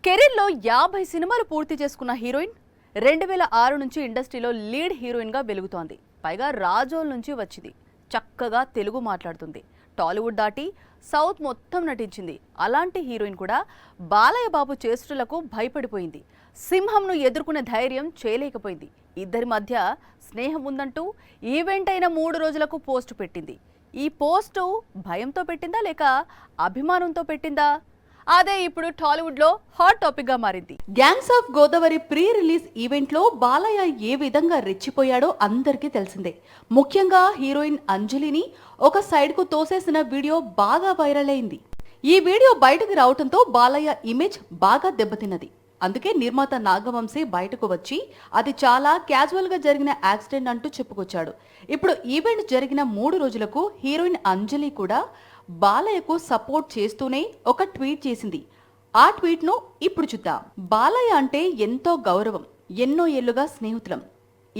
కెరీర్లో 50 సినిమాలు పూర్తి చేసుకున్న హీరోయిన్ 2006 నుంచి ఇండస్ట్రీలో లీడ్ హీరోయిన్గా వెలుగుతోంది. పైగా రాజోల్ నుంచి వచ్చింది. చక్కగా తెలుగు మాట్లాడుతుంది. టాలీవుడ్ దాటి సౌత్ మొత్తం నటించింది. అలాంటి హీరోయిన్ కూడా బాలయ్య బాబు చేష్టలకు భయపడిపోయింది. సింహంను ఎదుర్కొనే ధైర్యం చేయలేకపోయింది. ఇద్దరి మధ్య స్నేహం ఉందంటూ ఈవెంట్ అయిన 3 రోజులకు పోస్టు పెట్టింది. ఈ పోస్టు భయంతో పెట్టిందా లేక అభిమానంతో పెట్టిందా? అదే ఇప్పుడు టాలీవుడ్ లో హాట్ టాపిక్ గా మారింది. Gangs of Godavari pre release event లో బాలయ్య ఏ విధంగా రెచ్చిపోయాడో అందరికీ తెలిసిందే. ముఖ్యంగా హీరోయిన్ అంజలిని ఒక సైడ్ కు తోసేసిన వీడియో బాగా వైరల్ అయింది. ఈ వీడియో బయటకు రావడంతో బాలయ్య ఇమేజ్ బాగా దెబ్బతిన్నది. అందుకే నిర్మాత నాగవంశీ బయటకు వచ్చి అది చాలా క్యాజువల్ గా జరిగిన యాక్సిడెంట్ అంటూ చెప్పుకొచ్చాడు. ఇప్పుడు ఈవెంట్ జరిగిన 3 రోజులకు హీరోయిన్ అంజలి కూడా బాలయ్యకు సపోర్ట్ చేస్తూనే ఒక ట్వీట్ చేసింది. ఆ ట్వీట్ ను ఇప్పుడు చూద్దాం. బాలయ్య అంటే ఎంతో గౌరవం, ఎన్నో ఏళ్లుగా స్నేహితులం,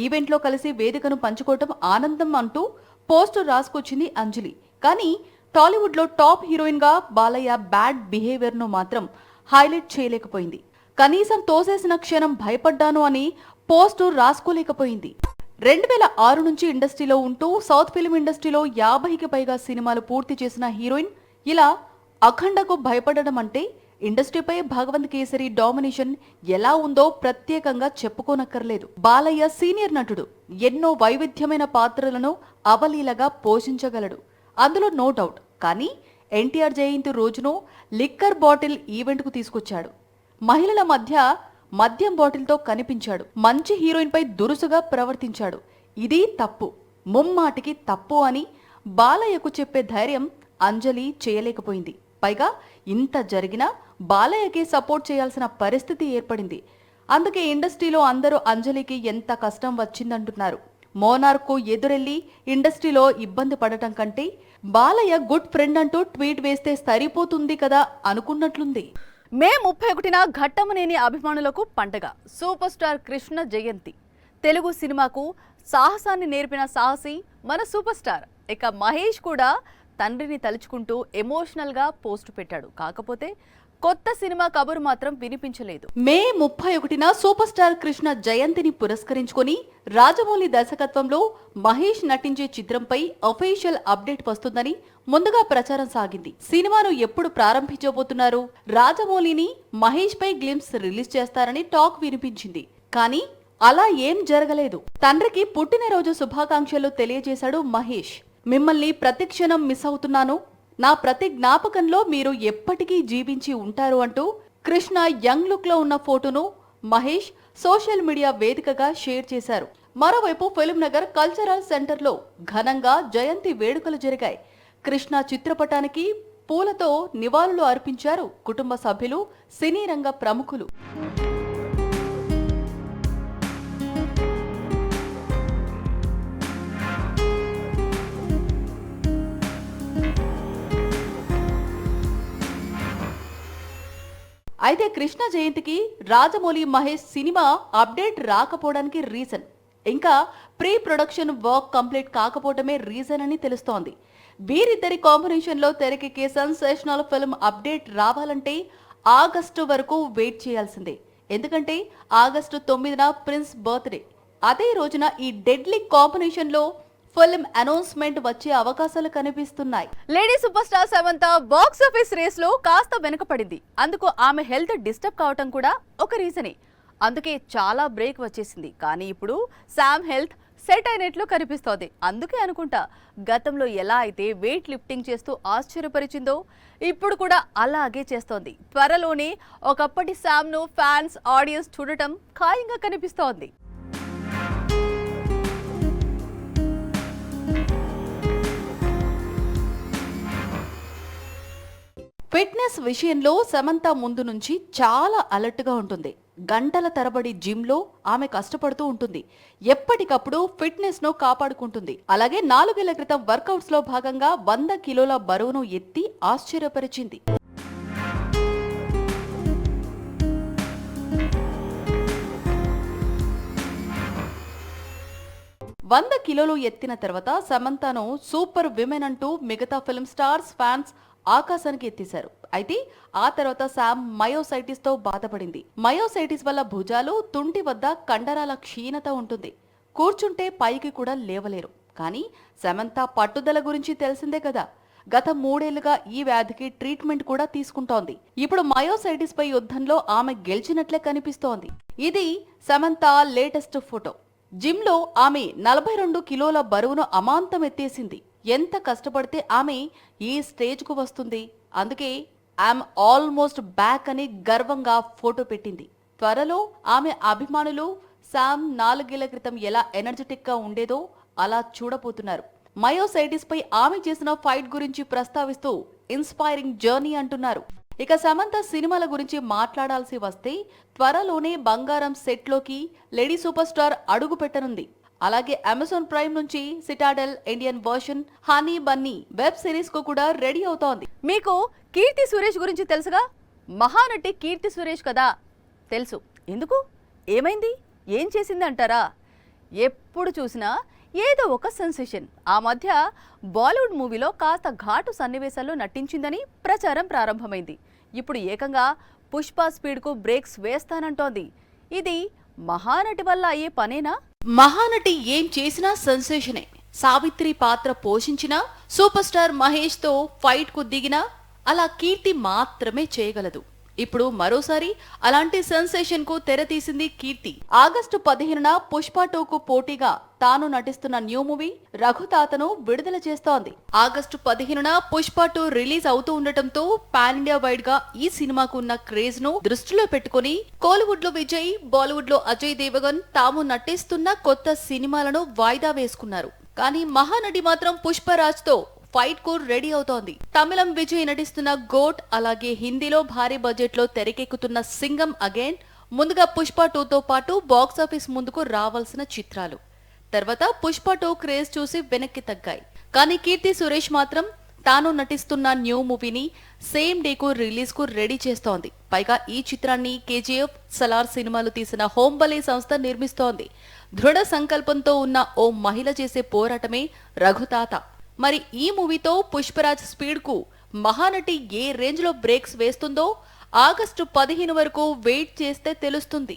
ఈవెంట్ లో కలిసి వేదికను పంచుకోవటం ఆనందం అంటూ పోస్టు రాసుకొచ్చింది అంజలి. కానీ టాలీవుడ్ లో టాప్ హీరోయిన్ గా బాలయ్య బ్యాడ్ బిహేవియర్ ను మాత్రం హైలైట్ చేయలేకపోయింది. కనీసం తోసేసిన క్షణం భయపడ్డాను అని పోస్టు రాసుకోలేకపోయింది. 2006 నుంచి ఇండస్ట్రీలో ఉంటూ సౌత్ ఫిల్మ్ ఇండస్ట్రీలో 50కి పైగా సినిమాలు పూర్తి చేసిన హీరోయిన్ ఇలా అఖండకు భయపడడం అంటే ఇండస్ట్రీపై భగవంత్ కేసరి డామినేషన్ ఎలా ఉందో ప్రత్యేకంగా చెప్పుకోనక్కర్లేదు. బాలయ్య సీనియర్ నటుడు, ఎన్నో వైవిధ్యమైన పాత్రలను అవలీలగా పోషించగలడు, అందులో నో డౌట్. కానీ ఎన్టీఆర్ జయంతి రోజును లిక్కర్ బాటిల్ ఈవెంట్ కు తీసుకొచ్చాడు. మహిళల మధ్య మద్యం బాటిల్తో కనిపించాడు. మంచి హీరోయిన్ పై దురుసుగా ప్రవర్తించాడు. ఇది తప్పు, ముమ్మాటికి తప్పు అని బాలయ్యకు చెప్పే ధైర్యం అంజలి చేయలేకపోయింది. పైగా ఇంత జరిగినా బాలయ్యకి సపోర్ట్ చేయాల్సిన పరిస్థితి ఏర్పడింది. అందుకే ఇండస్ట్రీలో అందరూ అంజలికి ఎంత కష్టం వచ్చిందంటున్నారు. మోనార్కు ఎదురెళ్లి ఇండస్ట్రీలో ఇబ్బంది పడటం కంటే బాలయ్య గుడ్ ఫ్రెండ్ అంటూ ట్వీట్ వేస్తే సరిపోతుంది కదా అనుకున్నట్లుంది. మే 31న ఘట్టమనేని అభిమానులకు పండగ. సూపర్ స్టార్ కృష్ణ జయంతి. తెలుగు సినిమాకు సాహసాన్ని నేర్పిన సాహసి మన సూపర్ స్టార్. ఇక మహేష్ కూడా తండ్రిని తలుచుకుంటూ ఎమోషనల్ గా పోస్టు పెట్టాడు. కాకపోతే కొత్త సినిమా కబురు మాత్రం వినిపించలేదు. మే 31న సూపర్ స్టార్ కృష్ణ జయంతిని పురస్కరించుకొని రాజమౌళి దర్శకత్వంలో మహేష్ నటించే చిత్రంపై అఫీషియల్ అప్డేట్ వస్తుందని ముందుగా ప్రచారం సాగింది. సినిమాను ఎప్పుడు ప్రారంభించబోతున్నారు, రాజమౌళిని మహేష్ పై గ్లింప్స్ రిలీజ్ చేస్తారని టాక్ వినిపించింది. కానీ అలా ఏం జరగలేదు. తండ్రికి పుట్టినరోజు శుభాకాంక్షలు తెలియజేశాడు మహేష్. మిమ్మల్ని ప్రతిక్షణం మిస్ అవుతున్నాను, నా ప్రతి జ్ఞాపకంలో మీరు ఎప్పటికీ జీవించి ఉంటారు అంటూ కృష్ణ యంగ్ లుక్ లో ఉన్న ఫోటోను మహేష్ సోషల్ మీడియా వేదికగా షేర్ చేశారు. మరోవైపు ఫిల్మ్ నగర్ కల్చరల్ సెంటర్ లో ఘనంగా జయంతి వేడుకలు జరిగాయి. కృష్ణ చిత్రపటానికి పూలతో నివాళులు అర్పించారు కుటుంబ సభ్యులు, సినీ రంగ ప్రముఖులు. అయితే కృష్ణ జయంతికి రాజమౌళి మహేష్ సినిమా అప్డేట్ రాకపోవడానికి రీజన్ ఇంకా ప్రీ ప్రొడక్షన్ వర్క్ కంప్లీట్ కాకపోవడమే రీజన్ అని తెలుస్తోంది. వీరిద్దరి కాంబినేషన్ లో తెరకెక్కే సెన్సేషనల్ ఫిల్మ్ అప్డేట్ రావాలంటే ఆగస్టు వరకు వెయిట్ చేయాల్సిందే. ఎందుకంటే ఆగస్టు 9న ప్రిన్స్ బర్త్డే. అదే రోజున ఈ డెడ్లీ కాంబినేషన్ లో ఫిల్మ్ అనౌన్స్మెంట్ వచ్చే అవకాశాలు కనిపిస్తున్నాయి. Lady super star Samantha box office race లో కాస్త వెనుకపడింది. అందుకు ఆమె హెల్త్ డిస్టర్బ్ కావటం కూడా ఒక రీజనే. అందుకే చాలా బ్రేక్ వచ్చేసింది. కానీ ఇప్పుడు శామ్ హెల్త్ సెట్ అయినట్లు కనిపిస్తోంది. అందుకే అనుకుంటా గతంలో ఎలా అయితే వెయిట్ లిఫ్టింగ్ చేస్తూ ఆశ్చర్యపరిచిందో ఇప్పుడు కూడా అలాగే చేస్తోంది. త్వరలోనే ఒకప్పటి శామ్ ను ఫ్యాన్స్, ఆడియన్స్ చూడటం ఖాయంగా కనిపిస్తోంది. ఫిట్నెస్ విషయంలో సమంత ముందు నుంచి చాలా అలర్ట్ గా ఉంటుంది. గంటల తరబడి జిమ్ లో ఆమె కష్టపడుతూ ఉంటుంది. ఎప్పటికప్పుడు ఫిట్నెస్ ను కాపాడుకుంటుంది. అలాగే 4 ఏళ్ల క్రితం వర్కౌట్స్ లో భాగంగా 100 కిలోల బరువును ఎత్తి ఆశ్చర్యపరిచింది. 100 కిలోలు ఎత్తిన తర్వాత సమంతను సూపర్ విమెన్ అంటూ మిగతా ఫిల్మ్ స్టార్స్, ఫ్యాన్స్ ఆకాశానికి ఎత్తేశారు. అయితే ఆ తర్వాత శామ్ మయోసైటిస్ తో బాధపడింది. మయోసైటిస్ వల్ల భుజాలు, తుంటి వద్ద కండరాల క్షీణత ఉంటుంది. కూర్చుంటే పైకి కూడా లేవలేరు. కానీ సమంత పట్టుదల గురించి తెలిసిందే కదా. గత 3 ఏళ్లుగా ఈ వ్యాధికి ట్రీట్మెంట్ కూడా తీసుకుంటోంది. ఇప్పుడు మయోసైటిస్ పై యుద్ధంలో ఆమె గెలిచినట్లే కనిపిస్తోంది. ఇది సమంత లేటెస్ట్ ఫోటో. జిమ్ లో ఆమె 42 కిలోల బరువును అమాంతం ఎత్తేసింది. ఎంత కష్టపడితే ఆమె ఈ స్టేజ్ కు వస్తుంది. అందుకే ఐఎమ్ ఆల్మోస్ట్ బ్యాక్ అని గర్వంగా ఫోటో పెట్టింది. త్వరలో ఆమె అభిమానులు శామ్ 4 ఏళ్ల క్రితం ఎలా ఎనర్జెటిక్ గా ఉండేదో అలా చూడబోతున్నారు. మయోసైటిస్ పై ఆమె చేసిన ఫైట్ గురించి ప్రస్తావిస్తూ ఇన్స్పైరింగ్ జర్నీ అంటున్నారు. ఇక సమంత సినిమాల గురించి మాట్లాడాల్సి వస్తే త్వరలోనే బంగారం సెట్ లోకి లేడీ సూపర్ స్టార్ అడుగు పెట్టనుంది. అలాగే అమెజాన్ ప్రైమ్ నుంచి Citadel Indian version honey Bunny web series కు కూడా రెడీ అవుతోంది. మీకు కీర్తి సురేష్ గురించి తెలుసుగా? మహానటి కీర్తి సురేష్ కదా. తెలుసు. ఎందుకు? ఏమైంది? ఏం చేసింది అంటారా? ఎప్పుడు చూసినా ఏదో ఒక సెన్సేషన్. ఆ మధ్య బాలీవుడ్ మూవీలో కాస్త ఘాటు సన్నివేశాల్లో నటించిందని ప్రచారం ప్రారంభమైంది. ఇప్పుడు ఏకంగా పుష్ప స్పీడ్కు బ్రేక్స్ వేస్తానంటోంది. ఇది మహానటి వల్ల అయ్యే పనేనా? మహానటి ఏం చేసినా సెన్సేషనే. సావిత్రి పాత్ర పోషించినా, సూపర్ స్టార్ మహేష్ తో ఫైట్ కు దిగినా అలా కీర్తి మాత్రమే చేయగలదు. ఇప్పుడు మరోసారి అలాంటి సెన్సేషన్ కు తెరతీసింది కీర్తి. ఆగస్టు 15న పుష్ప 2కు పోటీగా తాను నటిస్తున్న న్యూ మూవీ రఘుతాతను విడుదల చేస్తోంది. ఆగస్టు 15న పుష్ప 2 రిలీజ్ అవుతూ ఉండటంతో పాన్ ఇండియా వైడ్ గా ఈ సినిమాకు ఉన్న క్రేజ్ ను దృష్టిలో పెట్టుకుని కోలీవుడ్ లో విజయ్, బాలీవుడ్ లో అజయ్ దేవగన్ తాము నటిస్తున్న కొత్త సినిమాలను వాయిదా వేసుకున్నారు. కానీ మహానటి మాత్రం పుష్పరాజ్ తో ఫైట్ కు రెడీ అవుతోంది. తమిళం విజయ్ నటిస్తున్న గోట్, అలాగే హిందీలో భారీ బడ్జెట్ లో తెరకెక్కుతున్న సింగం అగైన్ ముందుగా పుష్ప 2తో పాటు బాక్సాఫీస్ ముందుకు రావాల్సిన చిత్రాలు. తర్వాత పుష్ప 2 క్రేజ్ చూసి వెనక్కి తగ్గాయి. కానీ కీర్తి సురేష్ మాత్రం తాను నటిస్తున్న న్యూ మూవీని సేమ్ డే కు రిలీజ్ కు రెడీ చేస్తోంది. పైగా ఈ చిత్రాన్ని కేజీఎఫ్, సలార్ సినిమాలు తీసిన హోంబలే సంస్థ నిర్మిస్తోంది. దృఢ సంకల్పంతో ఉన్న ఓ మహిళ చేసే పోరాటమే రఘుతాత. మరి ఈ మూవీతో పుష్పరాజ్ స్పీడ్ కు మహానటి ఏ రేంజ్ లో బ్రేక్స్ వేస్తుందో ఆగస్టు 15 వరకు వెయిట్ చేస్తే తెలుస్తుంది.